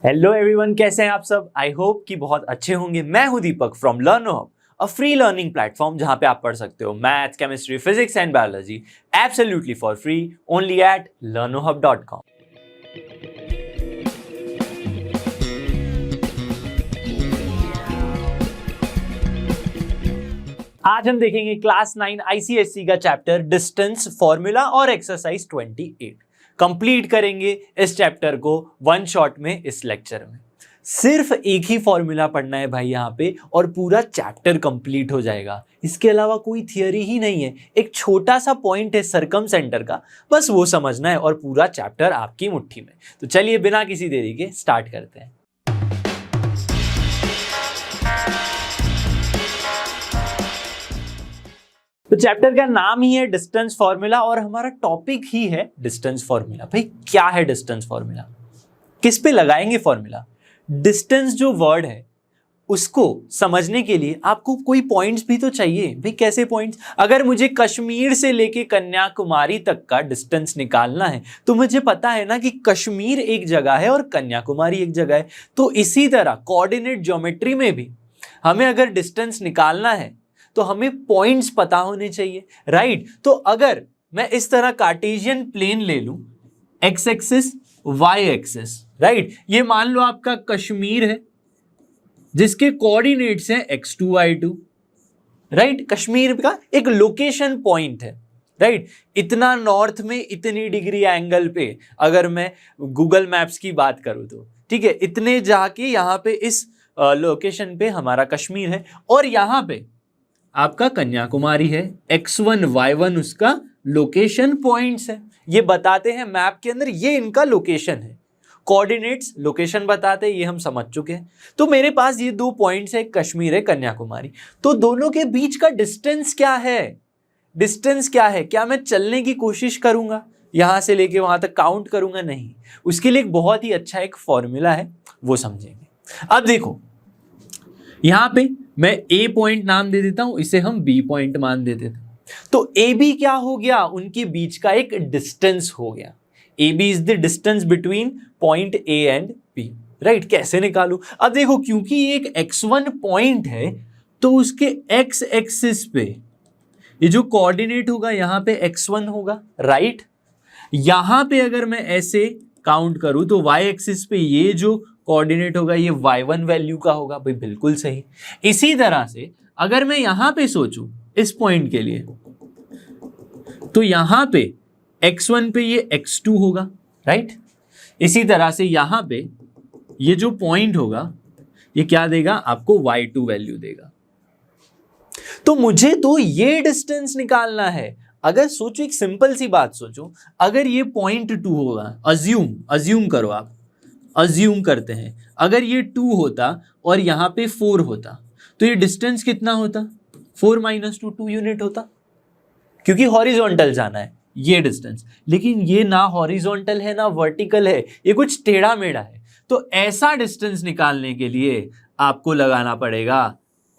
Hello everyone, कैसे हैं आप सब। आई होप कि बहुत अच्छे होंगे। मैं हूं Deepak from Learnohub, a free learning platform जहां पे आप पढ़ सकते हो math, chemistry, physics and biology absolutely for free only at learnohub.com। आज हम देखेंगे क्लास 9 आईसीएसई का चैप्टर डिस्टेंस फॉर्मूला और एक्सरसाइज 28 कंप्लीट करेंगे इस चैप्टर को वन शॉट में। इस लेक्चर में सिर्फ एक ही फॉर्मूला पढ़ना है भाई यहाँ पे और पूरा चैप्टर कंप्लीट हो जाएगा। इसके अलावा कोई थियरी ही नहीं है। एक छोटा सा पॉइंट है सरकम सेंटर का, बस वो समझना है और पूरा चैप्टर आपकी मुट्ठी में। तो चलिए बिना किसी देरी के स्टार्ट करते हैं। तो चैप्टर का नाम ही है डिस्टेंस फॉर्मूला और हमारा टॉपिक ही है डिस्टेंस फॉर्मूला। भाई क्या है डिस्टेंस फॉर्मूला, किस पे लगाएंगे फॉर्मूला। डिस्टेंस जो वर्ड है उसको समझने के लिए आपको कोई पॉइंट्स भी तो चाहिए। भाई कैसे पॉइंट्स? अगर मुझे कश्मीर से लेके कन्याकुमारी तक का डिस्टेंस निकालना है तो मुझे पता है ना कि कश्मीर एक जगह है और कन्याकुमारी एक जगह है। तो इसी तरह कोऑर्डिनेट ज्योमेट्री में भी हमें अगर डिस्टेंस निकालना है तो हमें पॉइंट्स पता होने चाहिए, राइट। तो अगर मैं इस तरह कार्टेशियन प्लेन ले लूं, X axis Y axis, right. ये मान लो आपका कश्मीर है जिसके कोऑर्डिनेट्स हैं x2 y2, राइट। कश्मीर का एक लोकेशन पॉइंट है, राइट। इतना नॉर्थ में इतनी डिग्री एंगल पे अगर मैं गूगल मैप्स की बात करूं तो ठीक है, इतने जाके यहां पे इस लोकेशन पे हमारा कश्मीर है और यहां पे आपका कन्याकुमारी है। x1 y1 उसका लोकेशन पॉइंट्स है, ये बताते हैं मैप के अंदर, ये इनका लोकेशन है। कोऑर्डिनेट्स लोकेशन बताते हैं, ये हम समझ चुके हैं। तो मेरे पास ये दो पॉइंट्स है, कश्मीर है, कन्याकुमारी। तो दोनों के बीच का डिस्टेंस क्या है? डिस्टेंस क्या है? क्या मैं चलने की कोशिश करूंगा यहां से लेके वहां तक काउंट करूंगा? नहीं। उसके लिए एक बहुत ही अच्छा एक फॉर्मूला है, वो समझेंगे। अब देखो यहां पे मैं ए पॉइंट नाम दे देता हूं, इसे हम बी पॉइंट मान देते थे। तो ए बी क्या हो गया? उनके बीच का एक डिस्टेंस हो गया। A B is the distance between point A and B, right. कैसे निकालूं? अब देखो क्योंकि ये एक x1 पॉइंट है तो उसके x एक्सिस पे ये जो कोऑर्डिनेट होगा यहां पे x1 होगा, राइट। यहां पे अगर मैं ऐसे काउंट करूं तो y एक्सिस पे ये जो कोऑर्डिनेट होगा ये y1 वैल्यू का होगा। भाई बिल्कुल सही। इसी तरह से अगर मैं यहां पे सोचूं इस पॉइंट के लिए तो यहां पे x1 पे ये x2 होगा, राइट। इसी तरह से यहां पे ये जो पॉइंट होगा ये क्या देगा आपको? y2 वैल्यू देगा। तो मुझे तो ये डिस्टेंस निकालना है। अगर सोचो, एक सिंपल सी बात सोचो, अगर ये पॉइंट 2 होगा, अज्यूम करो, आप अज्यूम करते हैं अगर ये 2 होता और यहां पे 4 होता तो ये डिस्टेंस कितना होता? 4 - 2 2 यूनिट होता, क्योंकि हॉरिजॉन्टल जाना है ये डिस्टेंस। लेकिन ये ना हॉरिजॉन्टल है ना वर्टिकल है, ये कुछ टेढ़ा मेढ़ा है। तो ऐसा डिस्टेंस निकालने के लिए आपको लगाना पड़ेगा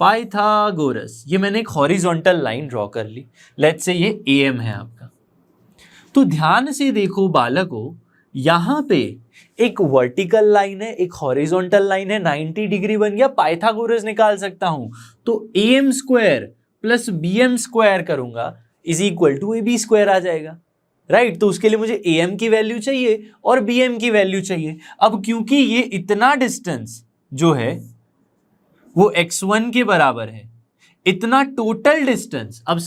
पाइथागोरस। ये मैंने एक हॉरिजॉन्टल लाइन ड्रॉ कर ली, लेट्स से ये AM है आपका। तो ध्यान से देखो बालकों, यहां पे एक वर्टिकल लाइन है, एक हॉरिजॉन्टल लाइन है, 90 डिग्री बन गया। पाइथागोरस निकाल सकता हूं तो AM square plus BM square करूंगा is equal to AB square आ जाएगा, राइट। तो उसके लिए मुझे AM की वैल्यू चाहिए और BM की वैल्यू चाहिए। अब क्योंकि ये इतना डिस्टेंस जो है वो x1 के बराबर है, इतना टोटल डिस्टेंस, अब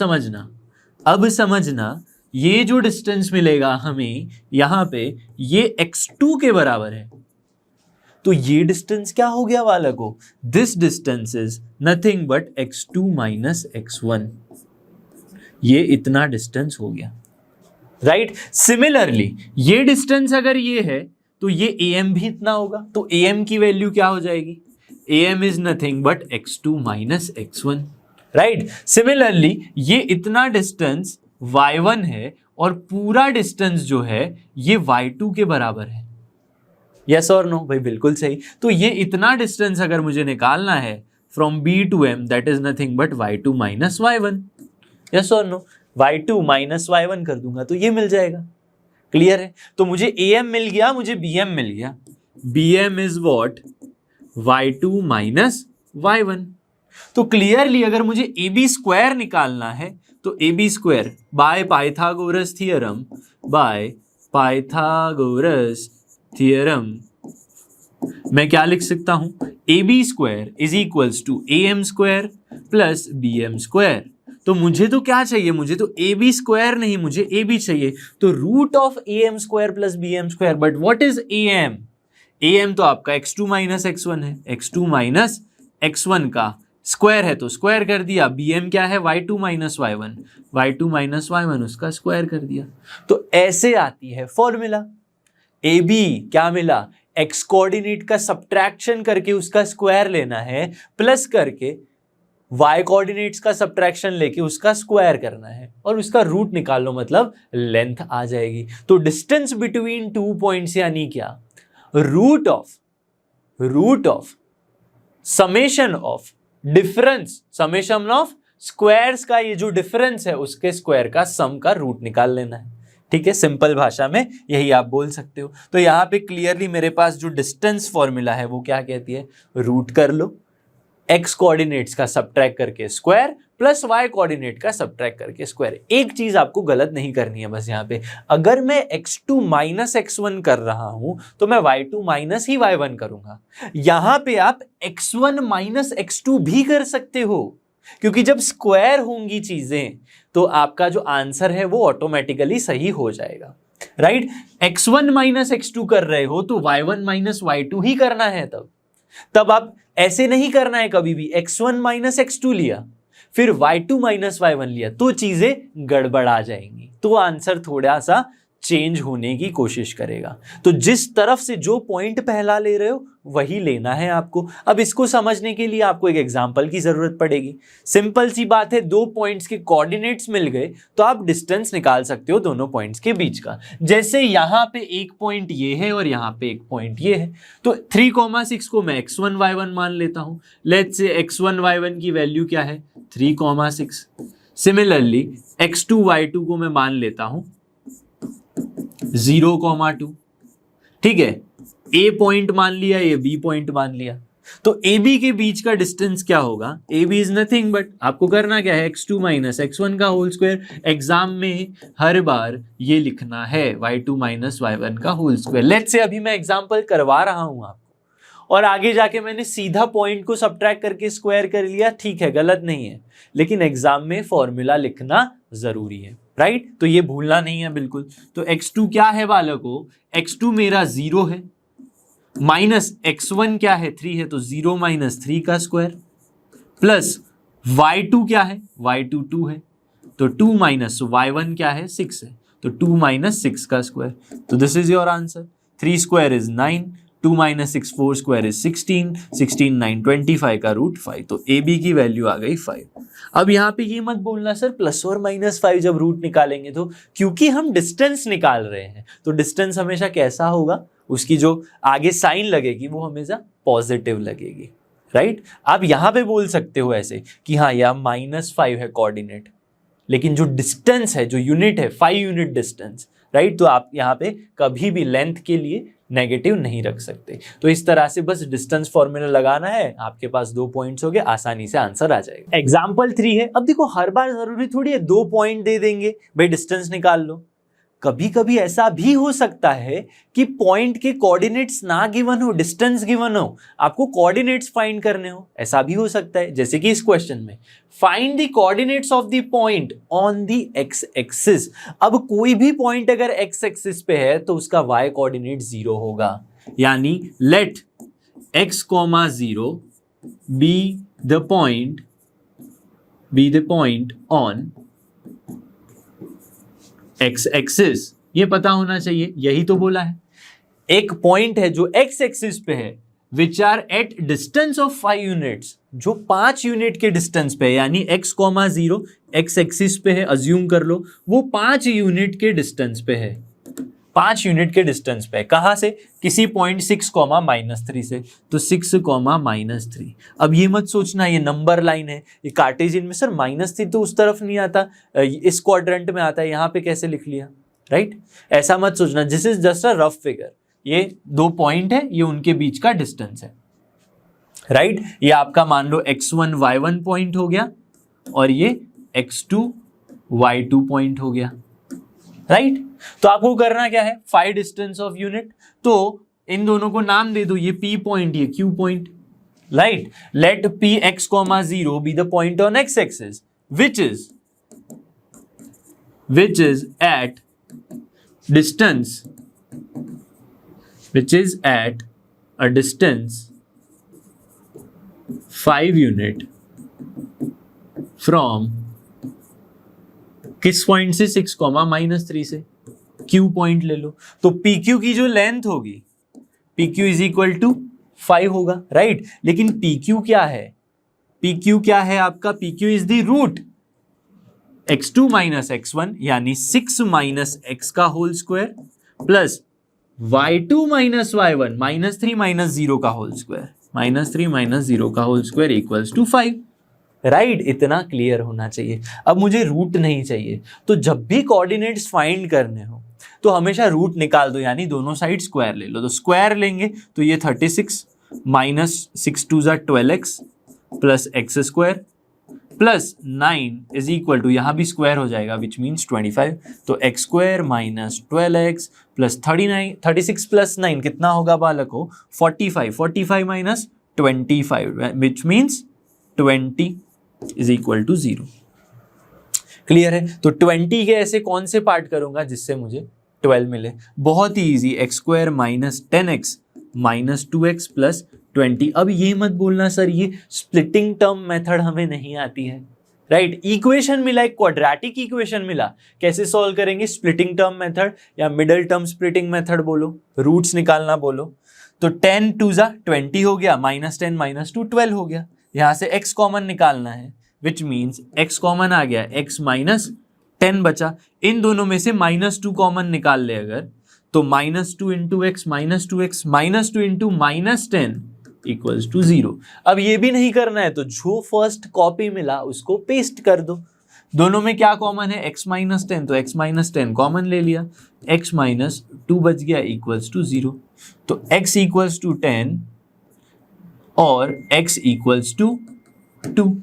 समझना ये जो डिस्टेंस मिलेगा हमें यहां पे ये x2 के बराबर है। तो ये डिस्टेंस क्या हो गया बालकों? This distance is nothing but x2 minus x1। ये इतना डिस्टेंस हो गया, राइट। सिमिलरली ये डिस्टेंस अगर ये है तो ये AM भी इतना होगा। तो AM की वैल्यू क्या हो जाएगी? AM is nothing but x2 minus x1, right. Similarly ये इतना डिस्टेंस y1 है और पूरा डिस्टेंस जो है ये y2 के बराबर है। यस और नो? भाई बिल्कुल सही। तो ये इतना डिस्टेंस अगर मुझे निकालना है from B to M, that is nothing but y2 minus y1। Yes और नो? y2 माइनस y1 कर दूंगा तो ये मिल जाएगा। क्लियर है? तो मुझे AM मिल गया, मुझे BM मिल गया। bm is what, y2 minus y1। तो क्लियरली अगर मुझे ए बी स्क्वायर निकालना है तो A B square by Pythagoras theorem मैं क्या लिख सकता हूं, A B square is equals to A M square plus B M square. तो मुझे तो क्या चाहिए, मुझे तो ए बी स्क्वायर नहीं, मुझे ए बी चाहिए। तो root of A M square plus B M square, but what is A M? A M तो आपका x2 माइनस x1 है, x2 माइनस x1 का स्क्वायर है तो स्क्वायर कर दिया। बी एम क्या है, y2 minus y1, y2 minus y1 उसका स्क्वायर कर दिया। तो ऐसे आती है फॉर्मूला। ए बी क्या मिला, x कोऑर्डिनेट का सब्ट्रैक्शन करके उसका स्क्वायर लेना है, प्लस करके y कोऑर्डिनेट्स का सब्ट्रैक्शन लेके उसका स्क्वायर करना है और उसका रूट निकाल लो, मतलब लेंथ आ जाएगी। तो डिस्टेंस बिटवीन 2 पॉइंट्स यानी क्या, root of summation of difference, summation of squares का ये जो डिफरेंस है उसके स्क्वायर का सम का रूट निकाल लेना है। ठीक है, सिंपल भाषा में यही आप बोल सकते हो। तो यहां पे क्लियरली मेरे पास जो डिस्टेंस फॉर्मूला है वो क्या कहती है, रूट कर लो x कोऑर्डिनेट्स का सब्ट्रैक्ट करके स्क्वायर प्लस y कोऑर्डिनेट का सब्ट्रैक्ट करके स्क्वायर। एक चीज आपको गलत नहीं करनी है बस यहाँ पे, अगर मैं x2 माइनस x1 कर रहा हूं तो मैं y2 माइनस ही y1 करूंगा। यहां पे आप x1 माइनस x2 भी कर सकते हो, क्योंकि जब स्क्वायर होंगी चीजें तो आपका जो आंसर है वो ऑटोमेटिकली सही हो जाएगा, राइट। x1 माइनस x2 कर रहे हो तो y1 माइनस y2 ही करना है। तब आप ऐसे नहीं करना है कभी भी, x1 माइनस x2 लिया फिर y2 माइनस y1 लिया तो चीजें गड़बड़ा जाएंगी, तो आंसर थोड़ा सा चेंज होने की कोशिश करेगा। तो जिस तरफ से जो पॉइंट पहला ले रहे हो वही लेना है आपको। अब इसको समझने के लिए आपको एक एग्जांपल की जरूरत पड़ेगी। सिंपल सी बात है, दो पॉइंट्स के कोऑर्डिनेट्स मिल गए तो आप डिस्टेंस निकाल सकते हो दोनों पॉइंट्स के बीच का। जैसे यहां पे एक पॉइंट ये है और यहां पे एक पॉइंट ये है, तो 3,6 को मैं x1 y1 मान लेता हूं। लेट्स से x1 y1 की वैल्यू क्या है, 3,6। सिमिलरली x2 y2 को मैं मान लेता हूं 0,2। ठीक है, ए पॉइंट मान लिया, ये बी पॉइंट मान लिया, तो ए बी के बीच का डिस्टेंस क्या होगा, A B is nothing but आपको करना क्या है, x2 माइनस x1 का होल स्क्वायर। एग्जाम में हर बार ये लिखना है y2 माइनस y1 का होल स्क्वायर। लेट्स से अभी मैं एग्जांपल करवा रहा हूं आपको और आगे जाके मैंने सीधा पॉइंट को सब्ट्रैक्ट करके स्क्वायर कर लिया, ठीक है, गलत नहीं है, लेकिन एग्जाम में फॉर्मूला लिखना जरूरी है, राइट। तो ये भूलना नहीं है बिल्कुल। तो x2 क्या है बालकों, x2 मेरा 0 है, माइनस x1 क्या है, 3 है, तो 0 माइनस 3 का स्क्वायर, प्लस y2 क्या है, y2 2 है, तो 2 माइनस y1 क्या है, 6 है, तो 2 माइनस 6 का स्क्वायर। तो this is your answer. 3 square is 9, 2 minus 6 4 square is 16, 16 9 25 का रूट 5। तो ए बी की वैल्यू आ गई 5। अब यहाँ पे ये मत बोलना सर प्लस और माइनस 5 जब रूट निकालेंगे तो, क्योंकि हम डिस्टेंस निकाल रहे हैं तो डिस्टेंस हमेशा कैसा होगा, उसकी जो आगे साइन लगेगी वो हमेशा पॉजिटिव लगेगी, राइट। आप यहाँ पे बोल सकते हो ऐसे कि हाँ यह -5 है कोऑर्डिनेट, लेकिन जो डिस्टेंस है, जो यूनिट है 5 यूनिट डिस्टेंस, राइट। तो आप यहाँ पे कभी भी लेंथ के लिए नेगेटिव नहीं रख सकते। तो इस तरह से बस डिस्टेंस फॉर्मूला लगाना है, आपके पास 2 पॉइंट्स हो गए, आसानी से आंसर आ जाएगा। एग्जाम्पल 3 है। अब देखो हर बार जरूरी थोड़ी है 2 पॉइंट दे देंगे भाई डिस्टेंस निकाल लो। कभी कभी ऐसा भी हो सकता है कि पॉइंट के कोऑर्डिनेट्स ना गिवन हो, डिस्टेंस गिवन हो, आपको कोऑर्डिनेट्स फाइंड करने हो, ऐसा भी हो सकता है। जैसे कि इस क्वेश्चन में find the coordinates of the point on the x axis. अब कोई भी पॉइंट अगर एक्स एक्सिस पे है तो उसका वाई कोऑर्डिनेट 0 होगा, यानी let x, 0 be the point on X axis. ये पता होना चाहिए, यही तो बोला है। एक पॉइंट है जो एक्स एक्सिस पे है, which are at distance of 5 units, जो 5 यूनिट के डिस्टेंस पे है, यानी x, 0 एक्स एक्सिस पे है, अज्यूम कर लो वो 5 यूनिट के डिस्टेंस पे है, 5 यूनिट के डिस्टेंस पे है। कहां से, किसी पॉइंट 6, -3 से, तो 6, -3। अब ये मत सोचना ये नंबर लाइन है, ये कार्टेशियन में सर -3 तो उस तरफ नहीं आता, इस क्वाड्रेंट में आता है, यहां पे कैसे लिख लिया, राइट। ऐसा मत सोचना, this is just a rough figure. ये दो पॉइंट है, ये उनके बीच का डिस्टेंस है, राइट। ये आपका मान लो x1 y1 पॉइंट हो गया और ये x2 y2 पॉइंट हो गया, राइट। तो आपको करना क्या है, फाइंड डिस्टेंस ऑफ यूनिट। तो इन दोनों को नाम दे दो, ये P पॉइंट, ये Q point, right. Let Px, 0 be the point on x axis which is at a distance 5 unit from किस पॉइंट से, 6, -3 से, Q पॉइंट ले लो। तो PQ की जो लेंथ होगी, PQ इज इक्वल टू 5 होगा, राइट। लेकिन PQ क्या है, PQ क्या है आपका, PQ is the root x2 minus x1 यानी 6 माइनस x का whole square plus y2 minus y1 -3 minus 0 का होल स्क्वायर, -3 माइनस 0 का whole square equals to 5, right. इतना क्लियर होना चाहिए। अब मुझे रूट नहीं चाहिए, तो जब भी कोऑर्डिनेट्स फाइंड करने हो तो हमेशा रूट निकाल दो, यानी दोनों साइड स्क्वायर ले लो। तो स्क्वायर लेंगे तो ये 36 माइनस 6 2 ज़ा 12x plus X square plus 9 is equal to, यहाँ भी स्क्वायर हो जाएगा विच मीन्स 25। तो X square minus 12x plus 36 plus 9 कितना होगा बालको, 45 minus 25 which means 20 is equal to 0। Clear है। तो 20 के ऐसे कौन से पार्ट करूंगा जिससे मुझे 12 मिले, बहुत ही easy, x square minus 10x minus 2x plus 20। अब ये मत बोलना सर ये स्प्लिटिंग टर्म मेथड हमें नहीं आती है, राइट। इक्वेशन मिला, एक क्वाड्रेटिक इक्वेशन मिला, कैसे सॉल्व करेंगे, स्प्लिटिंग टर्म मेथड या मिडल टर्म स्प्लिटिंग मेथड बोलो, रूट्स निकालना बोलो। तो 10 2 ज़ा 20 हो गया, -10 -2 12 हो गया। यहाँ से x कॉमन निकालना है विच मीन्स x कॉमन आ गया, x माइनस 10 बचा। इन दोनों में से -2 कॉमन निकाल ले अगर, तो -2 into X minus 2x -2 into -10 equals to 0। अब ये भी नहीं करना है तो जो फर्स्ट कॉपी मिला उसको पेस्ट कर दो। दोनों में क्या कॉमन है, x माइनस 10, तो x माइनस 10 कॉमन ले लिया, x माइनस 2 बच गया इक्वल्स टू 0। तो x इक्वल्स टू 10 और x इक्वल्स टू 2।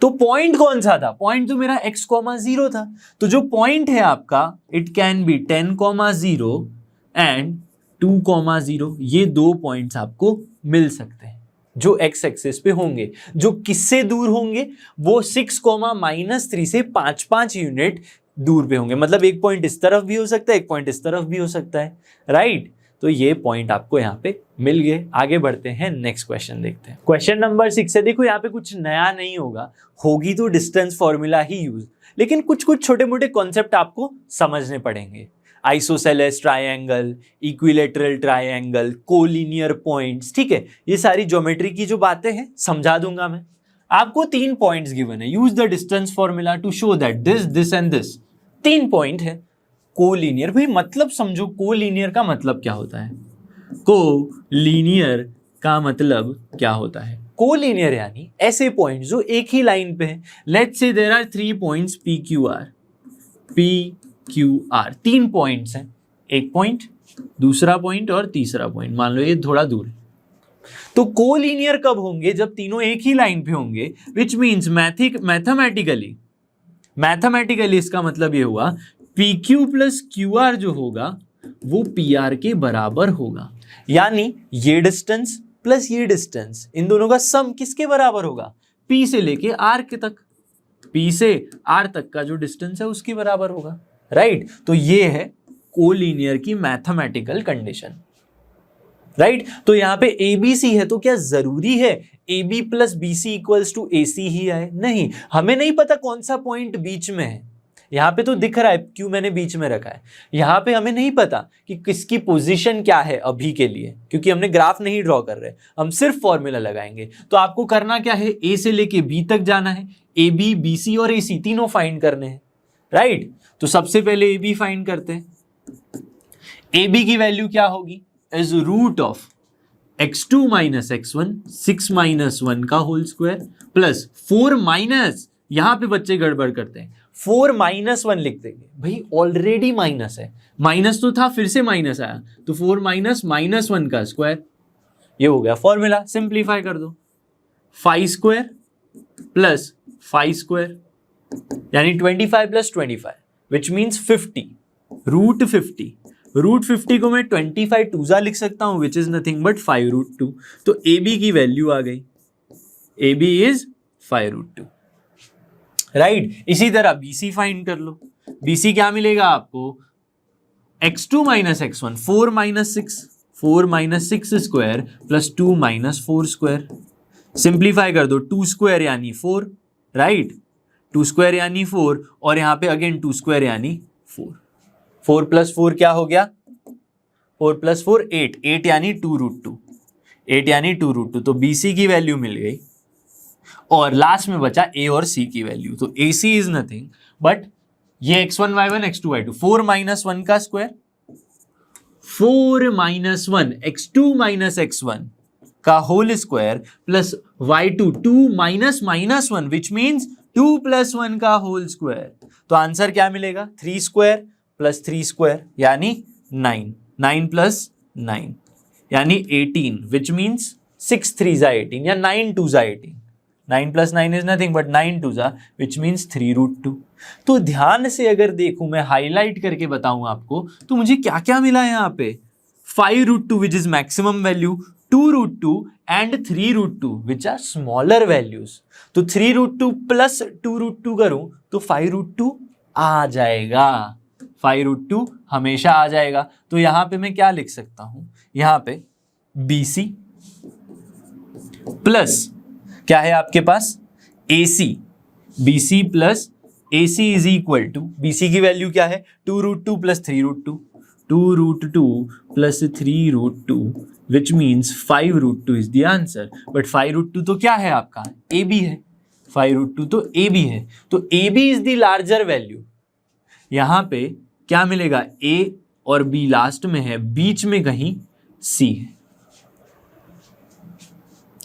तो पॉइंट कौन सा था, पॉइंट तो मेरा x, 0 था। तो जो पॉइंट है आपका इट कैन बी 10, 0 एंड 2, 0। ये दो पॉइंट्स आपको मिल सकते हैं जो x एक्सिस पे होंगे। जो किससे दूर होंगे, वो 6, -3 से 5 यूनिट दूर पे होंगे। मतलब एक पॉइंट इस तरफ भी हो सकता है, एक पॉइंट इस तरफ भी हो सकता है, राइट। तो ये पॉइंट आपको यहाँ पे मिल गए। आगे बढ़ते हैं, नेक्स्ट क्वेश्चन देखते हैं। क्वेश्चन नंबर 6 है। देखो यहाँ पे कुछ नया नहीं होगा, होगी तो डिस्टेंस फॉर्मूला ही यूज, लेकिन कुछ छोटे मोटे कॉन्सेप्ट आपको समझने पड़ेंगे। Isosceles triangle, equilateral triangle, collinear points, ठीक है, ये सारी ज्योमेट्री की जो बातें हैं समझा दूंगा मैं। आपको 3 पॉइंट्स गिवन है, use the distance formula to show that this and this. 3 point है। कोलिनियर, भाई मतलब समझो, कोलिनियर का मतलब क्या होता है, कोलिनियर का मतलब क्या होता है। कोलिनियर यानी ऐसे पॉइंट जो एक ही लाइन पे हैं। Let's say there are 3 points PQR, 3 points हैं, एक पॉइंट, दूसरा पॉइंट और तीसरा पॉइंट, मान लो ये थोड़ा दूर है। तो कोलिनियर कब होंगे, जब तीनों एक ही लाइन पे होंगे, विच मीन्स मैथमेटिकली इसका मतलब ये हुआ PQ प्लस QR जो होगा वो PR के बराबर होगा। यानी ये डिस्टेंस प्लस ये डिस्टेंस, इन दोनों का सम किसके बराबर होगा, P से लेके R के तक, P से R तक का जो डिस्टेंस है उसके बराबर होगा, राइट। तो ये है कोलिनियर की मैथमेटिकल कंडीशन, राइट। तो यहाँ पे ABC है तो क्या जरूरी है AB plus BC equals to AC ही आए, नहीं। हमें नहीं पता कौन सा पॉइंट बीच में है, यहाँ पे तो दिख रहा है क्यों मैंने बीच में रखा है। यहाँ पे हमें नहीं पता कि किसकी पोजीशन क्या है अभी के लिए, क्योंकि हमने ग्राफ नहीं ड्रॉ कर रहे, हम सिर्फ फॉर्मूला लगाएंगे। तो आपको करना क्या है, A से लेके B तक जाना है, AB, BC और AC तीनों फाइंड करने हैं, राइट। तो सबसे पहले AB फाइंड करते हैं। AB की वैल्यू क्या होगी, is root of x2 minus x1, 6 minus 1 का होल स्क्वायर प्लस 4 माइनस, यहां पे बच्चे गड़बड़ करते हैं, 4 माइनस 1 लिख देंगे। भाई ऑलरेडी माइनस है, माइनस तो था फिर से माइनस आया, तो 4 माइनस माइनस 1 का स्क्वायर, ये हो गया फॉर्मूला। सिंप्लीफाई कर दो, 5 स्क्वायर प्लस 5 स्क्वायर यानी 25 plus 25 which means 50, root 50। Root 50 को मैं 25 टूजा लिख सकता हूं which is nothing but 5 root 2। तो ए बी की वैल्यू आ गई, A B is 5 root 2, right. इसी तरह बी सी फाइंड कर लो। बी सी क्या मिलेगा आपको, x2 minus x1, 4 minus 6, 4 minus 6 square plus 2 minus 4 square. Simplify कर दो, 2 स्क्वायर यानी 4, राइट, 2 स्क्वायर यानी 4 और यहां पे अगेन 2 स्क्वायर यानी 4। 4 प्लस 4 क्या हो गया, 4 प्लस 4 8, 8 यानी 2 रूट 2, 8 यानी 2 रूट 2। तो बी सी की वैल्यू मिल गई और लास्ट में बचा ए और सी की वैल्यू। तो ए सी इज नथिंग बट ये x1 y1 x2 y2, 4 minus 1 का square, 4 minus 1 x2 minus x1 का whole square plus y2 2 minus minus 1 which means 2 plus 1 का होल स्क्वायर। तो आंसर क्या मिलेगा, 3 स्क्वायर प्लस 3 स्क्वायर यानी 9, 9 प्लस 9 यानी 18 विच मीन्स 6 3 जा 18 या 9 2 जा 18। 9 प्लस 9 इज नथिंग बट 9 2 जा विच मीन्स 3 रूट 2। तो ध्यान से अगर देखूं, मैं हाईलाइट करके बताऊं आपको, तो मुझे क्या क्या मिला यहाँ पे, 5 root 2 which is maximum value, 2 root 2 and 3 root 2 which are smaller values. तो 3 रूट 2 प्लस 2 रूट 2 करूं तो 5 रूट 2 आ जाएगा, 5 रूट 2 हमेशा आ जाएगा। तो यहां पे मैं क्या लिख सकता हूं, यहां पे बी सी प्लस क्या है आपके पास, A C, B C plus A C is equal to, B C की वैल्यू क्या है, 2 root 2 plus 3 root 2, 2 root 2 plus 3 root 2 which means 5 root 2 is the answer. But 5 root 2 तो क्या है आपका, ए बी है, 5 रूट 2 तो ए बी है, तो A B is the larger value. यहां पे क्या मिलेगा, ए और बी लास्ट में है, बीच में कहीं सी है,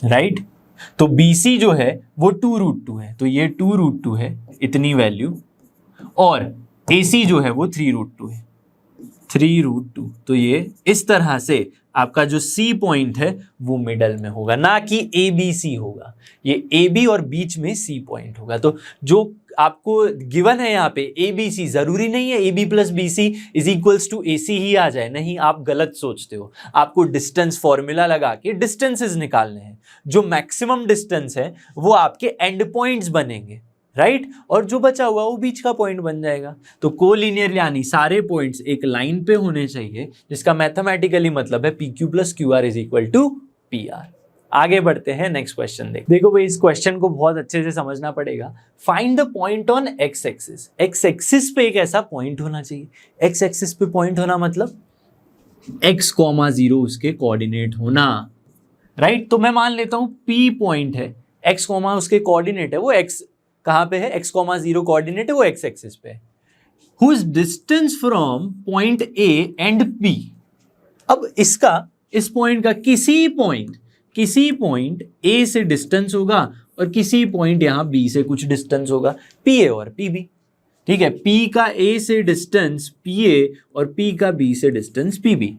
राइट। तो BC जो है वो 2 रूट 2 है, तो ये 2 रूट 2 है इतनी वैल्यू, और AC जो है वो 3 रूट 2 है, 3 रूट 2। तो ये इस तरह से आपका जो C पॉइंट है वो मिडल में होगा, ना कि ABC होगा, ये AB और बीच में C पॉइंट होगा। तो जो आपको गिवन है यहाँ पे ABC, जरूरी नहीं है AB plus BC is equals to AC ही आ जाए, नहीं, आप गलत सोचते हो। आपको डिस्टेंस फॉर्मूला लगा के डिस्टेंसेस निकालने हैं, जो मैक्सिमम डिस्टेंस है वो आपके एंड पॉइंट्स बनेंगे, राइट, और जो बचा हुआ वो बीच का पॉइंट बन जाएगा। तो कोलिनियर यानी सारे पॉइंट्स एक लाइन पे होने चाहिए, जिसका मैथमेटिकली मतलब है PQ plus QR is equal to PR। आगे बढ़ते हैं, नेक्स्ट क्वेश्चन देखो भाई, इस क्वेश्चन को बहुत अच्छे से समझना पड़ेगा। Find the point on X axis. X axis पे एक ऐसा पॉइंट होना चाहिए, एक्स एक्सिस पे पॉइंट होना मतलब x,0 उसके कोऑर्डिनेट होना, राइट। तो मैं मान लेता हूं P पॉइंट है, x, उसके कोऑर्डिनेट है वो x कहां पे है, x,0 कोऑर्डिनेट है वो x एक्सिस पे है। Whose distance from point A and P। अब इसका, इस पॉइंट का किसी पॉइंट A से डिस्टेंस होगा और किसी पॉइंट यहां B से कुछ डिस्टेंस होगा, PA और PB, ठीक है। P का A से डिस्टेंस PA और P का B से डिस्टेंस PB।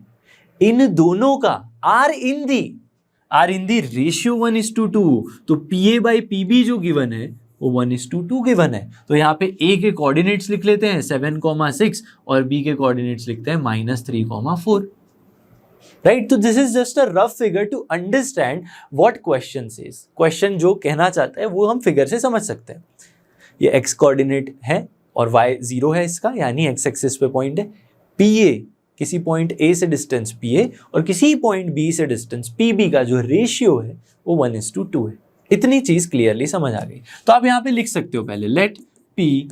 इन दोनों का R इन दी रेशियो 1:2, तो PA बाई PB जो गिवन है वो 1:2 गिवन है। तो यहाँ पे A के कोऑर्डिनेट्स लिख लेते हैं 7,6 और B के कोऑर्डिनेट्स लिखते हैं -3,4, राइट। तो this is just a rough figure to understand what question says. Question जो कहना चाहता है वो हम फिगर से समझ सकते हैं। ये x कोऑर्डिनेट है और y 0 है इसका, यानी x एक्सिस पे पॉइंट है। PA, किसी पॉइंट A से डिस्टेंस PA और किसी पॉइंट B से डिस्टेंस PB का जो रेशियो है वो 1:2 है। इतनी चीज क्लियरली समझ आ गई। तो आप यहाँ पे लिख सकते हो पहले, late P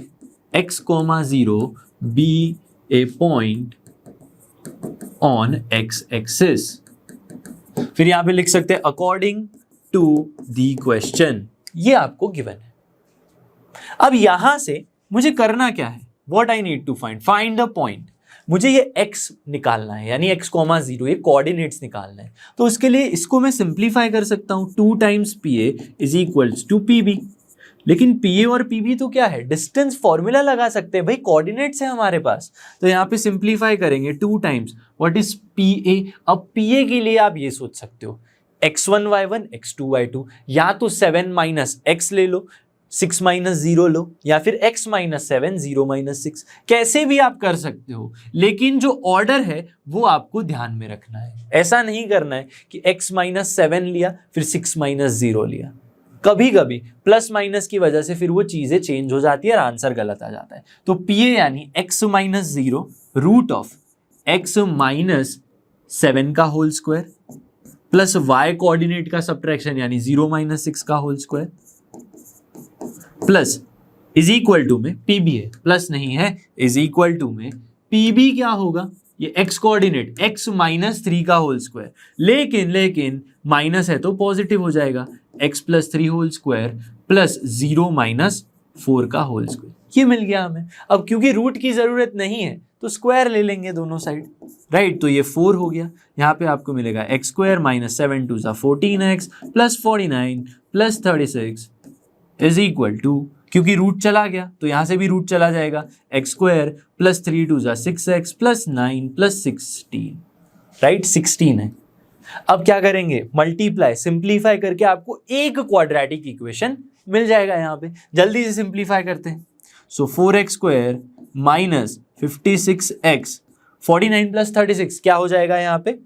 x,0 be a point on x axis। फिर यहां पे लिख सकते हैं अकॉर्डिंग टू दी क्वेश्चन, ये आपको गिवन है। अब यहां से मुझे करना क्या है, what I need to find the point. मुझे ये x निकालना है, यानी x,0 ये कोऑर्डिनेट्स निकालना है। तो उसके लिए इसको मैं सिंप्लीफाई कर सकता हूं, 2 times PA is equals to PB। लेकिन पीए और पीबी तो क्या है, डिस्टेंस फॉर्मूला लगा सकते हैं भाई, कोऑर्डिनेट्स है हमारे पास। तो यहाँ पे सिंप्लीफाई करेंगे 2 टाइम्स व्हाट इज पीए। अब पीए के लिए आप ये सोच सकते हो x1 y1 x2 y2, या तो 7 माइनस x ले लो, 6 माइनस 0 लो, या फिर x माइनस 7 0 माइनस 6, कैसे भी आप कर सकते हो, लेकिन जो ऑर्डर है वो आपको ध्यान में रखना है। ऐसा नहीं करना है कि x माइनस 7 लिया फिर 6 माइनस 0 लिया। कभी कभी प्लस माइनस की वजह से फिर वो चीजें चेंज हो जाती है और आंसर गलत आ जाता है। तो पीए यानी x minus 0 root of x minus 7 का whole square plus y coordinate का सब्ट्रैक्शन यानी 0 माइनस 6 का whole square plus is equal to में पीबी है, प्लस नहीं है, इज इक्वल टू में पीबी क्या होगा, ये x कोऑर्डिनेट x माइनस 3 का होल स्क्वायर, लेकिन माइनस है तो पॉजिटिव हो जाएगा, x plus 3 whole square plus 0 minus 4 का होल स्क्वायर। ये मिल गया हमें। अब क्योंकि रूट की जरूरत नहीं है तो स्क्वायर ले लेंगे दोनों साइड, राइट। तो ये 4 हो गया। यहाँ पे आपको मिलेगा x square minus 7 2 14x plus 49 plus 36 is equal to, क्योंकि रूट चला गया तो यहां से भी रूट चला जाएगा, x square plus 3 2 6x plus 9 plus 16, right 16 है। अब क्या करेंगे, मल्टीप्लाई सिंप्लीफाई करके आपको एक क्वाड्रेटिक इक्वेशन मिल जाएगा। यहाँ पे जल्दी से सिंप्लीफाई करते हैं। सो 4x square minus 56x 49 plus 36 क्या हो जाएगा यहाँ पे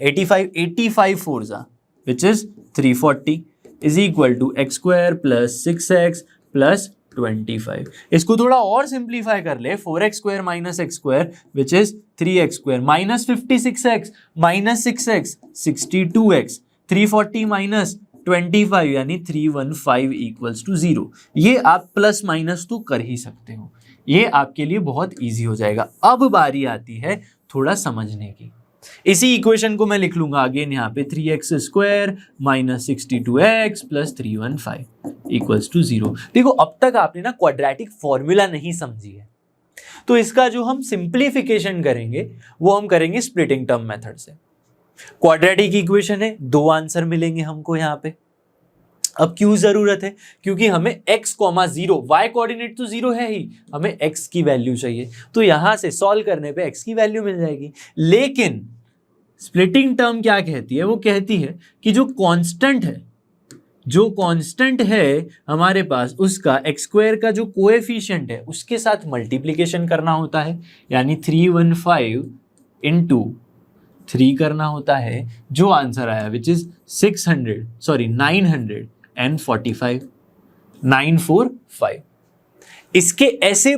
85 4 which is 340 is equal to x square plus 6x plus 25। इसको थोड़ा और सिंप्लीफाई कर ले, 4x square minus x square which is 3x square minus 56x minus 6x 62x 340 minus 25 यानी 315 इक्वल्स टू 0। ये आप प्लस माइनस तो कर ही सकते हो, ये आपके लिए बहुत इजी हो जाएगा। अब बारी आती है थोड़ा समझने की। इसी इक्वेशन को मैं लिख लूंगा अगेन यहाँ पे 3x square minus 62x plus 315 equals to 0। देखो अब तक आपने ना क्वाड्रेटिक फॉर्मूला नहीं समझी है, तो इसका जो हम सिंप्लीफिकेशन करेंगे वो हम करेंगे स्प्लिटिंग टर्म मेथड से। क्वाड्रेटिक इक्वेशन है, 2 आंसर मिलेंगे हमको यहाँ पे। अब क्यों जरूरत है, क्योंकि हमें x, 0 y कोऑर्डिनेट तो 0 है ही, हमें x की वैल्यू चाहिए, तो यहां से सॉल्व करने पे x की वैल्यू मिल जाएगी। लेकिन स्प्लिटिंग टर्म क्या कहती है, वो कहती है कि जो कांस्टेंट है हमारे पास उसका एक्स स्क्वायर का जो कोएफिशिएंट है उसके साथ मल्टीप्लिकेशन करना होता है, यानी 315 इंटू 3 करना होता है, जो आंसर आया विच इज 945। इसके ऐसे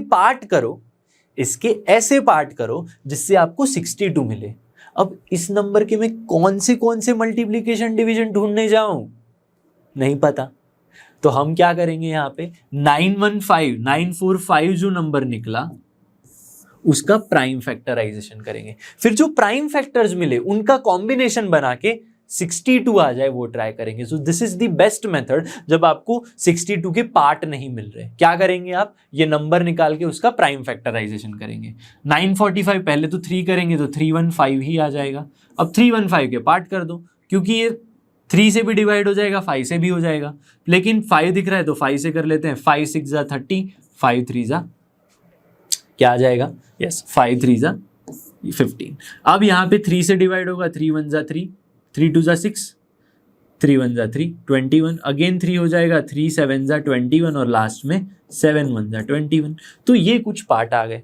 पार्ट करो जिससे आपको 62 मिले। अब इस नंबर के मैं कौन से मल्टीप्लिकेशन डिवीजन ढूंढने जाऊं, नहीं पता। तो हम क्या करेंगे, यहाँ पे 945 जो नंबर निकला उसका प्राइम फैक्टराइजेशन करेंगे, फिर जो प्राइम फैक्टर्स मिले उनका कॉम्बिनेशन बना के 62 आ जाए वो ट्राई करेंगे। So this is the best method जब आपको 62 के पार्ट नहीं मिल रहे। क्या करेंगे आप, ये नंबर निकाल के उसका प्राइम फैक्टराइजेशन करेंगे। 945 पहले तो 3 करेंगे तो 315 ही आ जाएगा। अब 315 के पार्ट कर दो, क्योंकि ये 3 से भी डिवाइड हो जाएगा, 5 से भी हो जाएगा, लेकिन 5 दिख रहा है तो 5 से कर लेते हैं। 5 6 30, 5 3 क्या आ जाएगा, यस 5 3 15। अब यहाँ पे 3 से डिवाइड होगा, 3 1 3, 3 2 6, 3 1 3, 21, अगेन 3 हो जाएगा, 3 7 21 और लास्ट में 7 1 21। तो ये कुछ पार्ट आ गए,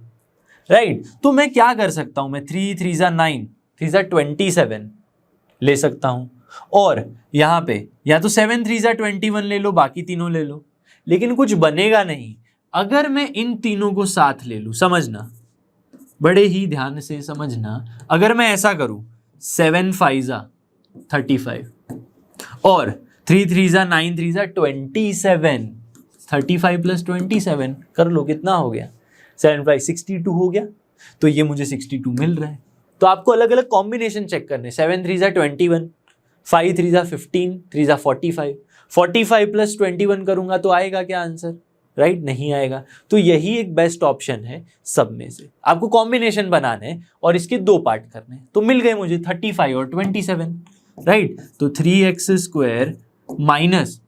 राइट। तो मैं क्या कर सकता हूं, मैं 3 3 9, 3 27 ले सकता हूं, और यहाँ पे या तो 7 3 21 ले लो, बाकी तीनों ले लो, लेकिन कुछ बनेगा नहीं अगर मैं इन तीनों को साथ ले लूं। समझना, बड़े ही ध्यान से समझना। अगर मैं ऐसा करूं 7 5 35 और 3 3 9 3 27, 35 प्लस 27 कर लो, कितना हो गया 7 5 62 हो गया। तो ये मुझे 62 मिल रहा है। तो आपको अलग अलग कॉम्बिनेशन चेक करने, 7 3 21, 5 3 15, 3 45, 45 प्लस 21 करूंगा तो आएगा क्या आंसर, राइट नहीं आएगा। तो यही एक बेस्ट ऑप्शन है सब में से। आपको कॉम्बिनेशन बनाने हैं और इसके 2 पार्ट करने हैं। तो मिल गए मुझे 35 और 27, राइट। तो 3x स्क्वायर माइनस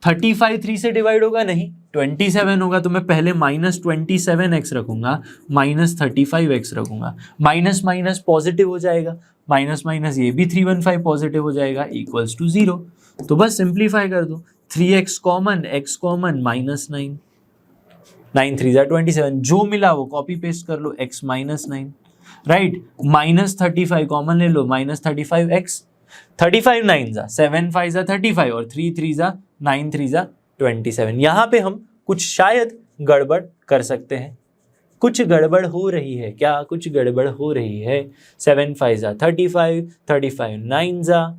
35 3 से डिवाइड होगा नहीं, 27 होगा, तो मैं पहले -27x रखूंगा, -35x रखूंगा, माइनस माइनस पॉजिटिव हो जाएगा, माइनस माइनस ये भी 315 पॉजिटिव हो जाएगा, इक्वल्स टू 0। तो बस सिंप्लीफाई कर दो, 3x कॉमन, x कॉमन, -9, 9 3 27, जो मिला वो कॉपी पेस्ट कर लो, x -9, राइट। -35 कॉमन ले लो, -35x, 35 9 7 5 35 और 3 3 9 3 27। यहाँ पे हम कुछ शायद गड़बड़ कर सकते हैं, कुछ गड़बड़ हो रही है, क्या कुछ गड़बड़ हो रही है। 7 5 35, 35 9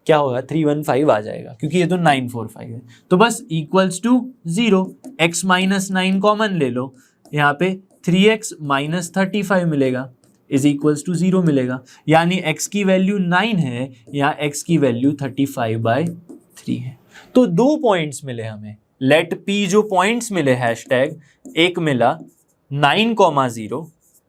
क्या होगा, 315 आ जाएगा, क्योंकि ये तो 945 है। तो बस इक्वल्स टू 0, x -9 कॉमन ले लो, यहाँ पे 3x -35 मिलेगा, इज इक्वल्स टू 0 मिलेगा, यानी x की वैल्यू 9 है, यहाँ x की वैल्यू 35/3 है। तो 2 पॉइंट्स मिले हमें, लेट p जो पॉइंट्स मिले हैशटैग, एक मिला 9,0,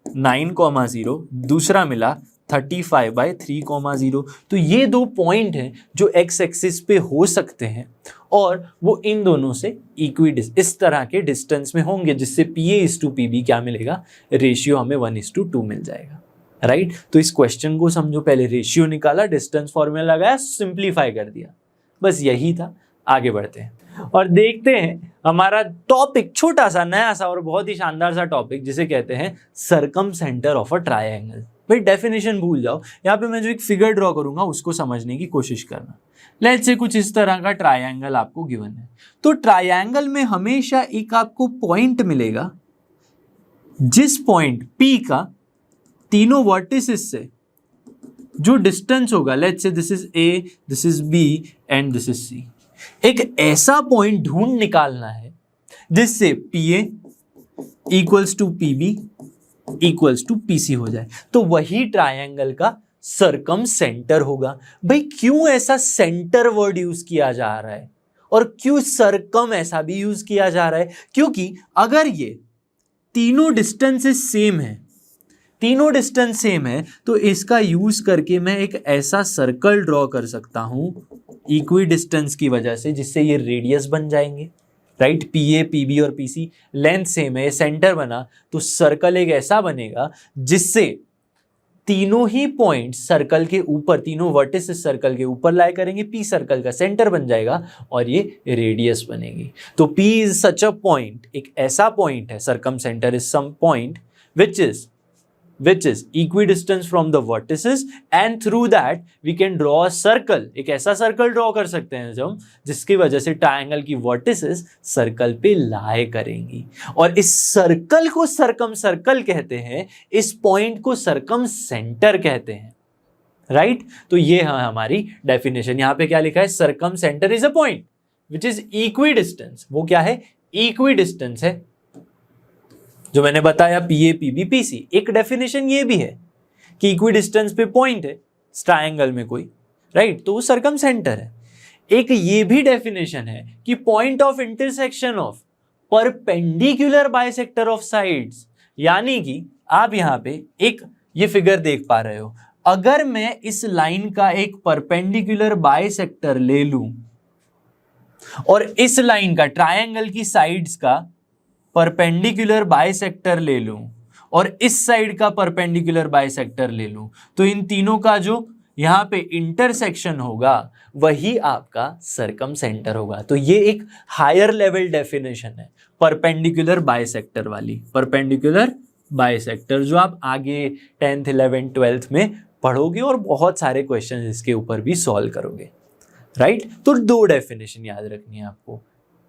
9,0, दूसरा मिला 35/3,0। तो ये 2 पॉइंट हैं जो x एक्सिस पे हो सकते हैं और वो इन दोनों से इस तरह के डिस्टेंस में होंगे, जिससे PA/PB क्या मिलेगा, रेशियो हमें 1:2 मिल जाएगा, राइट। तो इस क्वेश्चन को समझो, पहले रेशियो निकाला, डिस्टेंस फॉर्मूला लगाया, सिंप्लीफाई कर दिया, बस यही था। आगे बढ़ते हैं और देखते हैं हमारा टॉपिक, छोटा सा नया सा और बहुत ही शानदार सा टॉपिक, जिसे कहते हैं सरकमसेंटर ऑफ अ ट्रायंगल। भाई डेफिनेशन भूल जाओ, यहाँ पे मैं जो एक फिगर ड्रॉ करूंगा उसको समझने की कोशिश करना। लेट्स से कुछ इस तरह का ट्रायंगल आपको गिवन है, तो ट्रायंगल में हमेशा एक आपको पॉइंट मिलेगा, जिस पॉइंट P का तीनों वर्टिसेस से जो डिस्टेंस होगा, let's say this is A, this is B and this is C। एक ऐसा पॉइंट ढूंढ निकालना है जिससे PA equals to PB equals to PC हो जाए, तो वही ट्रायंगल का सरकम सेंटर होगा। भाई क्यों ऐसा सेंटर वर्ड यूज किया जा रहा है और क्यों सरकम ऐसा भी यूज किया जा रहा है, क्योंकि अगर ये तीनों डिस्टेंसेस सेम है, तीनों डिस्टेंस सेम है, तो इसका यूज करके मैं एक ऐसा सर्कल ड्रॉ कर सकता हूं इक्वी डिस्टेंस की वजह से, जिससे ये रेडियस बन जाएंगे, राइट। PA PB और PC लेंथ सेम है, सेंटर बना, तो सर्कल एक ऐसा बनेगा जिससे तीनों ही पॉइंट सर्कल के ऊपर, तीनों वर्टिसेस सर्कल के ऊपर लाई करेंगे, P सर्कल का सेंटर बन जाएगा और ये रेडियस बनेगी। तो P is such a point, एक ऐसा पॉइंट है, circumcentre is some point which is equidistant from the vertices and through that we can draw a circle। एक ऐसा सर्कल ड्रॉ कर सकते हैं जब, जिसकी वजह से ट्रायंगल की वर्टिसेस सर्कल पे लाई करेंगी, और इस सर्कल को सरकम सर्कल कहते हैं, इस पॉइंट को सरकम सेंटर कहते हैं, राइट। तो ये है हमारी डेफिनेशन। यहां पे क्या लिखा है, circumcentre is a point which is equidistance. वो क्या है, इक्विडिस्टेंस है, जो मैंने बताया PA PB PC। एक डेफिनेशन ये भी है कि इक्विडिस्टेंस पे पॉइंट है ट्रायंगल में कोई, राइट, तो वो सरकम सेंटर है। एक ये भी डेफिनेशन है कि point of intersection of perpendicular bisector of sides, यानी कि आप यहाँ पे एक ये फिगर देख पा रहे हो, अगर मैं इस लाइन का एक परपेंडिकुलर बाइसेक्टर ले लूं और इस लाइन का ट्रायंगल की साइड्स का परपेंडिकुलर बाइसेक्टर ले लूं और इस साइड का परपेंडिकुलर बाइसेक्टर ले लूं, तो इन तीनों का जो यहां पे इंटरसेक्शन होगा वही आपका सरकम सेंटर होगा। तो ये एक हायर लेवल डेफिनेशन है परपेंडिकुलर बाइसेक्टर वाली, परपेंडिकुलर बाइसेक्टर, जो आप आगे 10th 11th 12th में पढ़ोगे और बहुत सारे क्वेश्चन इसके ऊपर भी सॉल्व करोगे, राइट। तो 2 डेफिनेशन याद रखनी है आपको,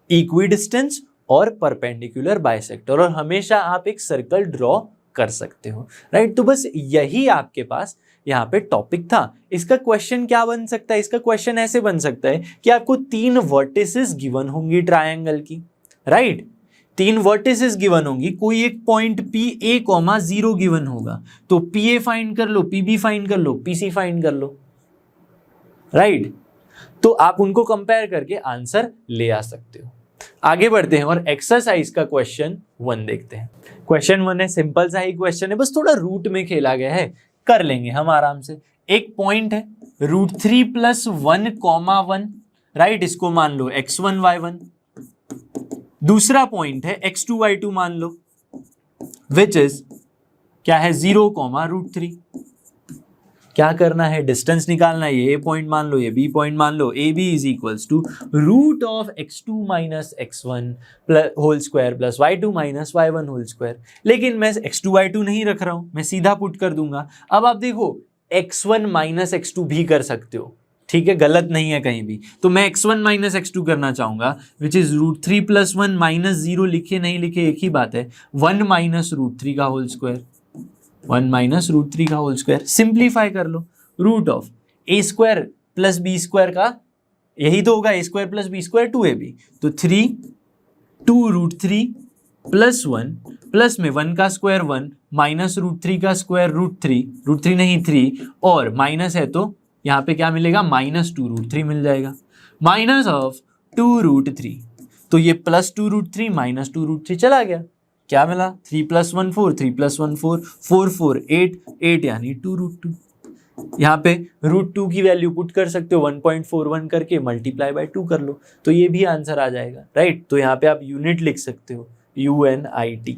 इक्विडिस्टेंस और परपेंडिकुलर बाइसेक्टर, और हमेशा आप एक सर्कल ड्रॉ कर सकते हो, राइट। तो बस यही आपके पास यहाँ पे टॉपिक था। इसका क्वेश्चन क्या बन सकता है, इसका क्वेश्चन ऐसे बन सकता है कि आपको 3 वर्टिसेस गिवन होंगी ट्रायंगल की, राइट, 3 वर्टिसेस गिवन होंगी, कोई एक पॉइंट PA, 0 गिवन होगा, तो PA फाइंड कर लो, PB फाइंड कर लो, PC फाइंड कर लो, राइट। तो आप उनको कंपेयर करके आंसर ले आ सकते हो। आगे बढ़ते हैं और एक्सरसाइज का क्वेश्चन 1 देखते हैं। क्वेश्चन 1 है, सिंपल सा ही क्वेश्चन है, बस थोड़ा रूट में खेला गया है, कर लेंगे हम आराम से। एक पॉइंट है √3 + 1, 1, राइट, इसको मान लो x1 y1। दूसरा पॉइंट है x2 y2 मान लो, विच इज क्या है 0,√3। क्या करना है, डिस्टेंस निकालना है। ये a पॉइंट मान लो, ये b पॉइंट मान लो। ab is equals to root of x2 minus x1 whole square plus y2 minus y1 whole square. लेकिन मैं x2 y2 नहीं रख रहा हूं, मैं सीधा पुट कर दूंगा। अब आप देखो x1 माइनस x2 भी कर सकते हो, ठीक है, गलत नहीं है कहीं भी। तो मैं x1 माइनस x2 करना चाहूंगा, विच इज √3 प्लस 1 माइनस 0। लिखे नहीं लिखे एक ही बात है, 1 माइनस √3 का होल स्क्वायर, 1 माइनस √3 का होल स्क्वायर। सिंप्लीफाई कर लो, root of a square plus b square का यही तो होगा, a square plus b square 2ab। तो 2√3 प्लस 1 प्लस में 1 का स्क्वायर 1 माइनस √3 का स्क्वायर √3 नहीं 3, और माइनस है तो यहाँ पे क्या मिलेगा, माइनस 2√3 मिल जाएगा, माइनस ऑफ 2√3। तो ये प्लस 2√3 माइनस 2√3 चला गया, क्या मिला 3 + 1 4, 3 + 1 4, 4 4 8, 8 यानी 2√2। यहाँ पे √2 की वैल्यू पुट कर सकते हो, 1.41 करके मल्टीप्लाई बाय 2 कर लो, तो ये भी आंसर आ जाएगा, राइट। तो यहाँ पे आप यूनिट लिख सकते हो, UNIT,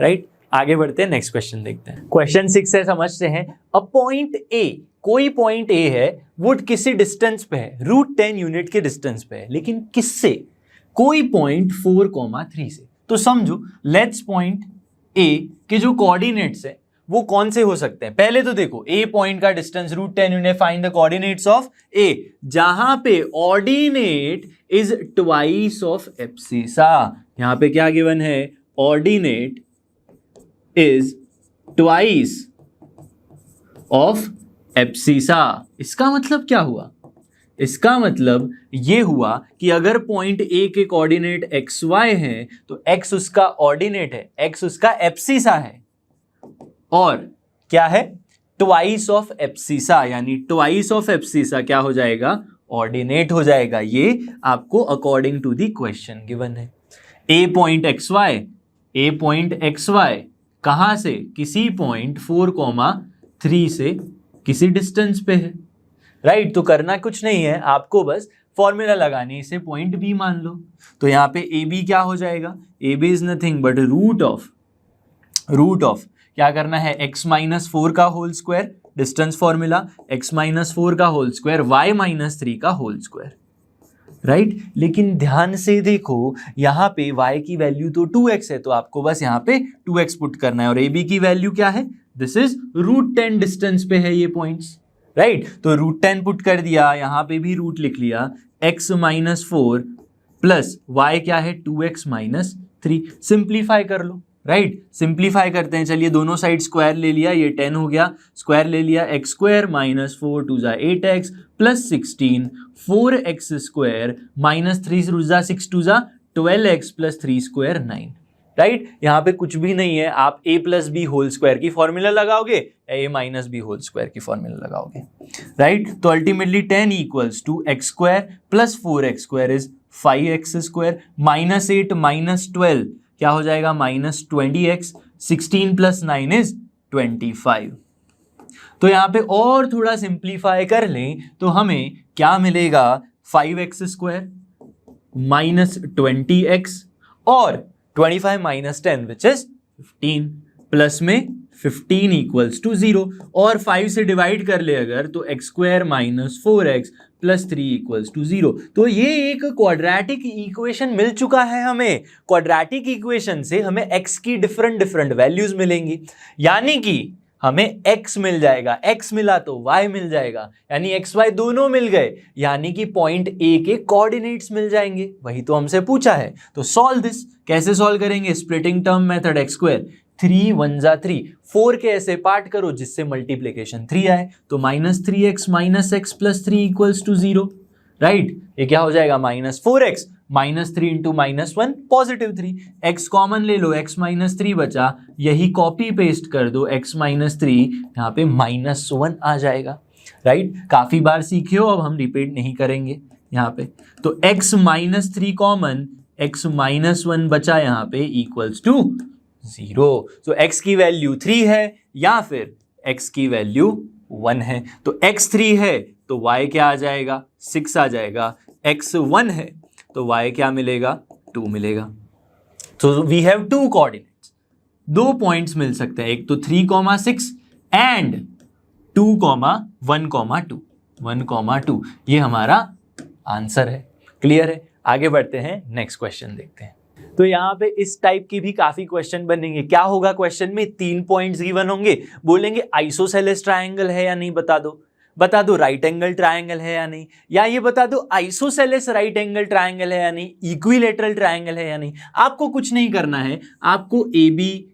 राइट। आगे बढ़ते हैं, नेक्स्ट क्वेश्चन देखते हैं। क्वेश्चन 6 से समझते हैं। अ पॉइंट A, कोई पॉइंट A है, वो किसी डिस्टेंस पे है, √10 यूनिट के डिस्टेंस पे है, लेकिन किससे, कोई पॉइंट 4,3 से। तो समझो लेट्स पॉइंट A के जो कोऑर्डिनेट्स है वो कौन से हो सकते हैं। पहले तो देखो A पॉइंट का distance √10 unit, find the coordinates of A, जहां पे ordinate is twice of abscissa. यहां पे क्या गिवन है, ordinate is twice of abscissa. इसका मतलब क्या हुआ, इसका मतलब ये हुआ कि अगर पॉइंट A के कोऑर्डिनेट XY हैं तो X उसका ऑर्डिनेट है, X उसका एब्सिसा है, और क्या है, ट्वाइस ऑफ एब्सिसा, यानी ट्वाइस ऑफ एब्सिसा क्या हो जाएगा, ऑर्डिनेट हो जाएगा। ये आपको according to the question given है। A पॉइंट XY कहां से, किसी पॉइंट 4,3 से किसी डिस्टेंस पे है, राइट। तो करना कुछ नहीं है, आपको बस फॉर्मूला लगानी, इसे पॉइंट B मान लो। तो यहाँ पे AB क्या हो जाएगा, AB is nothing but root of क्या करना है, x-4 का whole square, distance formula, x-4 का होल स्क्वायर y-3 का होल स्क्वायर, राइट। लेकिन ध्यान से देखो यहाँ पे y की वैल्यू तो 2x है, तो आपको बस यहाँ पे 2x पुट करना है, और AB की वैल्यू क्या है, दिस इज √10 डिस्टेंस पे है ये पॉइंट्स, राइट। तो √10 पुट कर दिया, यहाँ पे भी रूट लिख लिया, x-4 प्लस y क्या है 2x-3। सिंप्लीफाई कर लो, राइट। सिंप्लीफाई करते हैं, चलिए दोनों साइड स्क्वायर ले लिया, ये 10 हो गया, स्क्वायर ले लिया, x² - 4 2 8x plus 16, 4x² -3 6 2 12x plus 3² 9, right. यहाँ पे कुछ भी नहीं है, आप a + b होल स्क्वायर की फॉर्मूला लगाओगे, a - b होल स्क्वायर की फॉर्मूला लगाओगे, राइट। तो ultimately 10 = x² plus 4x² is 5x² -8 -12 क्या हो जाएगा, -20x, 16 + 9 इज 25। तो यहाँ पे और थोड़ा सिंप्लीफाई कर लें तो हमें क्या मिलेगा, 5x² -20x और 25 - 10 विच इज 15, प्लस में 15 = 0, और 5 से डिवाइड कर ले अगर तो x² - 4x प्लस 3 = 0। तो ये एक क्वाड्रेटिक इक्वेशन मिल चुका है हमें। क्वाड्रेटिक इक्वेशन से हमें x की डिफरेंट वैल्यूज मिलेंगी, यानी कि हमें x मिल जाएगा, x मिला तो y मिल जाएगा, यानी x y दोनों मिल गए, यानी कि पॉइंट A के कोऑर्डिनेट्स मिल जाएंगे, वही तो हमसे पूछा है। तो सॉल्व दिस, कैसे सॉल्व करेंगे, स्प्लिटिंग टर्म मेथड, x², 3 1 जा 3, 4 के ऐसे पार्ट करो जिससे मल्टीप्लिकेशन 3 आए, तो -3x - x प्लस 3 = 0, राइट। ये क्या हो जाएगा, -4x -3 × -1 +3, x कॉमन ले लो, x - 3 बचा, यही कॉपी पेस्ट कर दो, x - 3 यहाँ पे -1 आ जाएगा, राइट। काफी बार सीखे हो, अब हम रिपीट नहीं करेंगे यहाँ पे। तो x - 3 कॉमन, x - 1 बचा यहाँ पे = 0। तो x की वैल्यू 3 है या फिर x की वैल्यू 1 है। तो x 3 है तो y क्या आ जाएगा, 6 आ जाएगा, x 1 है तो y क्या मिलेगा, 2 मिलेगा। तो we have two coordinates, 2 points मिल सकते हैं, एक तो 3,6 एंड 2,1,2, 1,2 ये हमारा आंसर है। क्लियर है? आगे बढ़ते हैं, नेक्स्ट क्वेश्चन देखते हैं। तो यहाँ पे इस टाइप की भी काफी क्वेश्चन बनेंगे। क्या होगा क्वेश्चन में, 3 पॉइंट्स गिवन होंगे, बोलेंगे आइसोसेलेस ट्रायंगल है या नहीं बता दो राइट एंगल ट्रायंगल है या नहीं, या ये बता दो आइसोसेलेस राइट एंगल ट्रायंगल है या नहीं, इक्विलेटरल ट्रायंगल है या नहीं। आपको कुछ नहीं करना है, आपको ए बी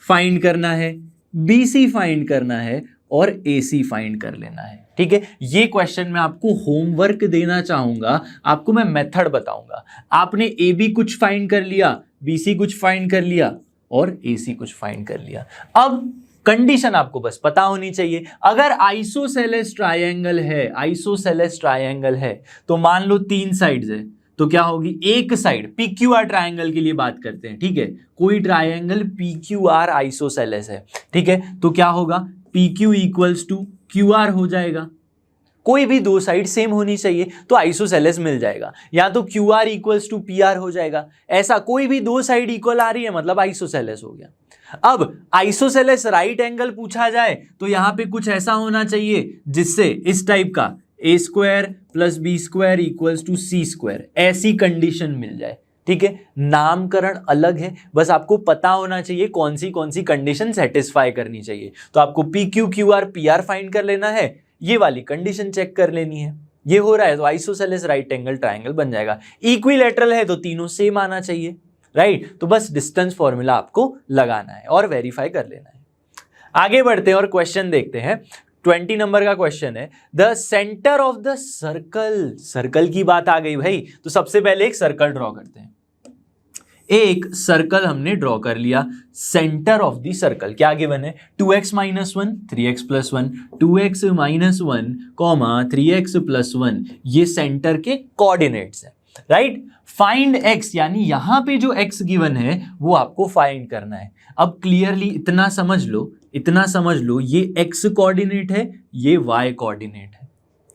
फाइंड करना है, बी सी फाइंड करना है और ए सी फाइंड कर लेना है। ठीक है, ये क्वेश्चन मैं आपको होमवर्क देना चाहूंगा, आपको मैं मेथड बताऊंगा। आपने ए बी कुछ फाइंड कर लिया, बी सी कुछ फाइंड कर लिया और ए सी कुछ फाइंड कर लिया। अब कंडीशन आपको बस पता होनी चाहिए, अगर आइसोसेलेस ट्रायंगल है तो मान लो 3 साइड्स है, तो क्या होगी, एक साइड PQR ट्रायंगल के लिए बात करते हैं। ठीक है, कोई ट्रायंगल PQR आइसोसेलेस है, ठीक है, तो क्या होगा, PQ इक्वल्स टू QR हो जाएगा। कोई भी 2 साइड सेम होनी चाहिए तो आइसोसेलेस मिल जाएगा, या तो QR इक्वल्स टू PR हो जाएगा। ऐसा कोई भी 2 साइड इक्वल आ रही है मतलब आइसोसेलेस हो गया। अब आइसोसेलेस राइट एंगल पूछा जाए तो यहां पे कुछ ऐसा होना चाहिए जिससे इस टाइप का A² plus B² equals to C², ऐसी कंडीशन मिल जाए। ठीक है, नामकरण अलग है, बस आपको पता होना चाहिए कौन सी कंडीशन सेटिस्फाई करनी चाहिए। तो आपको PQ QR PR फाइंड कर लेना है, ये वाली कंडीशन चेक कर लेनी है। ये हो रहा है तो आइसोसेलेस राइट एंगल ट्रायंगल बन जाएगा। इक्विलैटरल है तो तीनों सेम आना चाहिए, राइट। तो बस डिस्टेंस फॉर्मूला आपको लगाना है और वेरीफाई कर लेना है। आगे बढ़ते हैं और क्वेश्चन देखते हैं। 20 नंबर का क्वेश्चन है, the centre of the circle. Circle की बात आ गई भाई, तो सबसे पहले एक सर्कल ड्रॉ करते हैं। एक सर्कल हमने ड्रॉ कर लिया, सेंटर ऑफ द सर्कल क्या गिवन है, 2x - 1 3x + 1, 2x - 1 3x + 1, ये सेंटर के कोऑर्डिनेट्स है, राइट। फाइंड x, यानी यहां पे जो x गिवन है वो आपको फाइंड करना है। अब क्लियरली इतना समझ लो, ये x कोऑर्डिनेट है, ये y कोऑर्डिनेट है।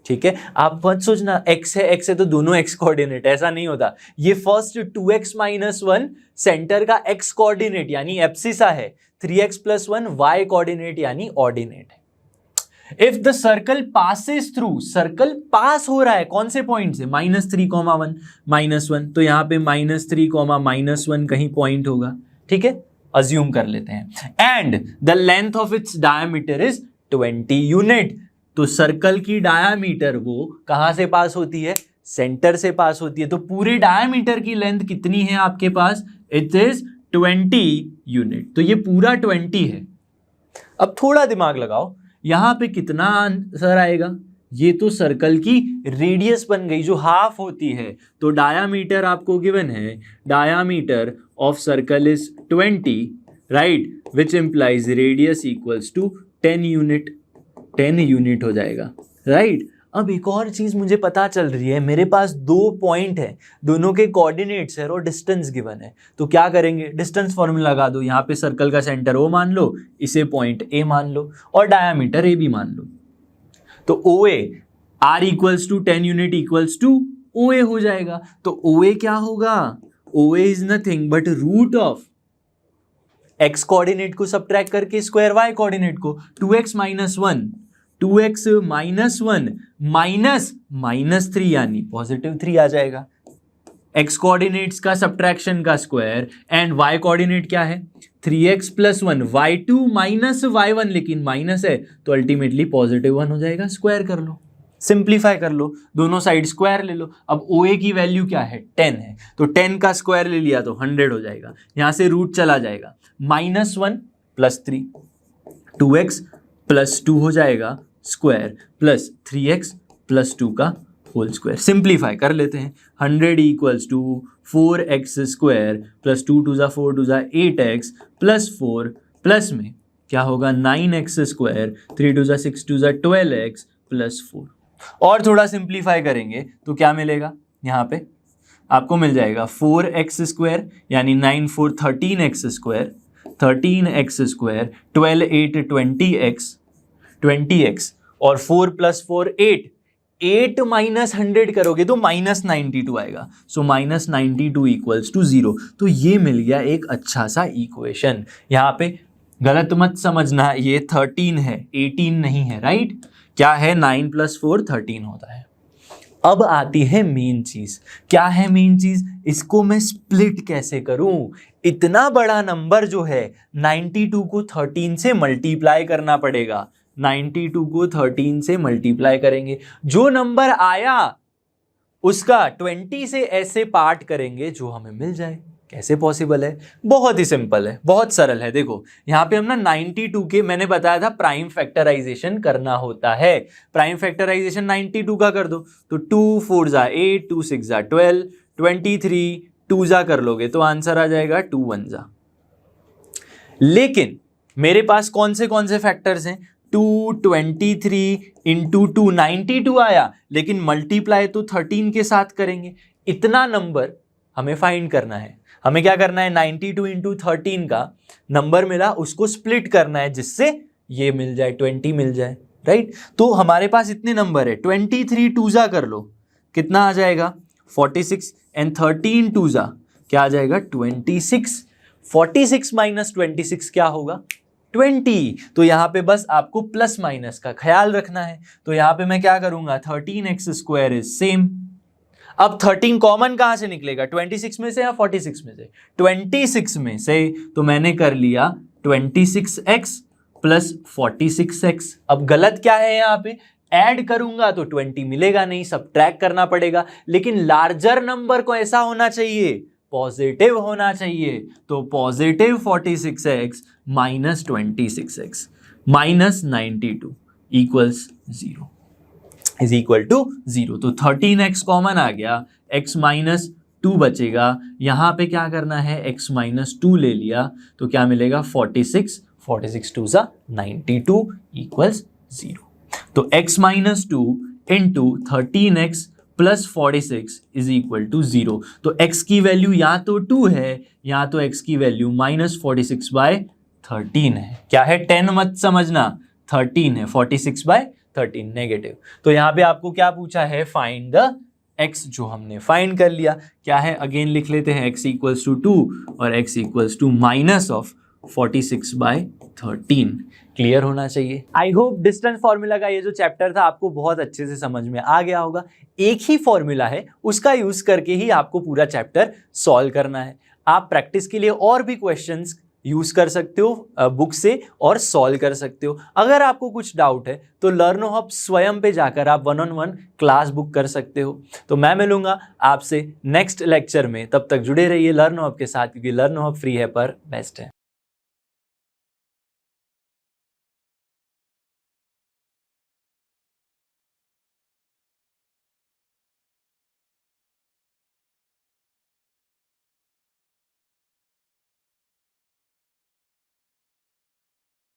ठीक है, आप मत सोचना x है तो दोनों x कोऑर्डिनेट, ऐसा नहीं होता। ये फर्स्ट 2x - 1 सेंटर का x कोऑर्डिनेट यानी एब्सिसा है, 3x + 1 y कोऑर्डिनेट यानी ऑर्डिनेट है। If the circle passes through, circle पास हो रहा है कौन से पॉइंट से, -3, -1, तो यहां पे -3, -1 कहीं पॉइंट होगा। ठीक है, अज्यूम कर लेते हैं। And the length of its diameter is 20 unit. तो सर्कल की डायमीटर वो कहां से पास होती है, सेंटर से पास होती है। तो पूरे डायमीटर की लेंथ कितनी है आपके पास, इट इज 20 यूनिट। तो ये पूरा 20 है। अब थोड़ा दिमाग लगाओ, यहां पे कितना आंसर आएगा, ये तो सर्कल की रेडियस बन गई जो हाफ होती है। तो डायामीटर आपको गिवन है, diameter of circle is 20, right, which implies radius equals to 10 unit. 10 unit हो जाएगा, राइट। अब एक और चीज मुझे पता चल रही है, मेरे पास 2 पॉइंट है, दोनों के कोऑर्डिनेट्स है और डिस्टेंस गिवन है। तो क्या करेंगे, डिस्टेंस फॉर्मूला लगा दो। यहाँ पे सर्कल का सेंटर O मान लो, इसे पॉइंट A मान लो और डायमीटर AB मान लो। तो OA R equals to 10 unit equals to OA हो जाएगा। तो OA क्या होगा, OA is nothing but root of x coordinate को सब्ट्रैक्ट करके स्क्वायर y कोऑर्डिनेट को, 2x - 1 -3 यानी +3 आ जाएगा। x कोऑर्डिनेट्स का सब्ट्रैक्शन का स्क्वायर एंड y कोऑर्डिनेट क्या है, 3x + 1, y2 - y1 लेकिन माइनस है तो अल्टीमेटली +1 हो जाएगा। स्क्वायर कर लो, सिंप्लीफाई कर लो, दोनों साइड स्क्वायर ले लो। अब OA की वैल्यू क्या है, 10 है, तो 10 का स्क्वायर ले लिया तो 100 हो जाएगा। यहां से रूट चला जाएगा, -1 + 3, 2x + 2 हो जाएगा स्क्वायर प्लस 3x + 2 का होल स्क्वायर। सिंप्लीफाई कर लेते हैं, 100 equals to 4x² + 2 × 4 × 8x + 4 plus में क्या होगा 9x², 3 × 6 × 12x + 4। और थोड़ा सिंप्लीफाई करेंगे तो क्या मिलेगा, यहाँ पे आपको मिल जाएगा 4x² यानी 9 4 13x², 13x², 12 8 20x और 4 + 4 8, 8 माइनस 100 करोगे तो -92 आएगा। सो -92 इक्वल्स टू 0। तो ये मिल गया एक अच्छा सा इक्वेशन। यहाँ पे गलत मत समझना, ये 13 है, 18 नहीं है, राइट? क्या है? 9 + 4 13 होता है। अब आती है मेन चीज। क्या है मेन चीज? इसको मैं स्प्लिट कैसे करूं? इतना बड़ा नंबर जो है 92 को 13 से मल्टीप्लाई करना पड़ेगा। 92 को 13 से मल्टीप्लाई करेंगे, जो नंबर आया उसका 20 से ऐसे पार्ट करेंगे जो हमें मिल जाए। कैसे पॉसिबल है? बहुत ही सिंपल है, बहुत सरल है। देखो यहाँ पे हम ना 92 के, मैंने बताया था प्राइम फैक्टराइजेशन करना होता है। प्राइम फैक्टराइजेशन 92 का कर दो तो 2 4 जा 8, 2 6 जा 12, 23 2 जा कर लोगे तो आंसर आ जाएगा 2 1 जा। लेकिन मेरे पास कौन से फैक्टर्स हैं? 2 23 इंटू 2 92 आया, लेकिन मल्टीप्लाई तो 13 के साथ करेंगे। इतना नंबर हमें फाइंड करना है। हमें क्या करना है? 92 इंटू 13 का नंबर मिला, उसको स्प्लिट करना है जिससे ये मिल जाए, 20 मिल जाए, राइट? तो हमारे पास इतने नंबर है, 23 2 जा कर लो, कितना आ जाएगा? 46, एंड 13 2 जा क्या आ जाएगा? 26। 46 माइनस 26 क्या होगा? 20। तो यहाँ पे बस आपको प्लस माइनस का ख्याल रखना है। तो यहाँ पे मैं क्या करूंगा? 13x² is same. अब 13 कॉमन कहां से निकलेगा? 26 में से या 46 में से? 26 में से। तो मैंने कर लिया 26x प्लस 46x। अब गलत क्या है यहाँ पे? ऐड करूंगा तो 20 मिलेगा नहीं, सब्ट्रैक्ट करना पड़ेगा। लेकिन लार्जर नंबर को ऐसा होना चाहिए, पॉजिटिव होना चाहिए। तो positive 46x minus 26x minus 92 equals 0 is equal to 0। तो 13x कॉमन आ गया, x माइनस 2 बचेगा। यहां पे क्या करना है? x माइनस 2 ले लिया तो क्या मिलेगा? 46, 46 2 जा 92 इक्वल्स 0। तो x minus 2 into 13x plus 46 is equal to 0। तो x की वैल्यू या तो 2 है या तो x की वैल्यू माइनस 46/13 है। क्या है? 10 मत समझना, 13 है, 46/13 नेगेटिव। तो यहाँ पे आपको क्या पूछा है? फाइंड द x, जो हमने फाइंड कर लिया। क्या है? अगेन लिख लेते हैं, x इक्वल्स टू 2 और x equals to minus of 46/13। Clear होना चाहिए। आई होप डिस्टेंस फॉर्मूला का ये जो चैप्टर था आपको बहुत अच्छे से समझ में आ गया होगा। एक ही फॉर्मूला है, उसका यूज करके ही आपको पूरा चैप्टर सॉल्व करना है। आप प्रैक्टिस के लिए और भी क्वेश्चंस यूज कर सकते हो बुक से और सॉल्व कर सकते हो। अगर आपको कुछ डाउट है तो लर्नो हब स्वयं पे जाकर आप 1-on-1 क्लास बुक कर सकते हो। तो मैं मिलूंगा आपसे नेक्स्ट लेक्चर में, तब तक जुड़े रहिए लर्नो हब के साथ, क्योंकि लर्नो हब फ्री है पर बेस्ट है।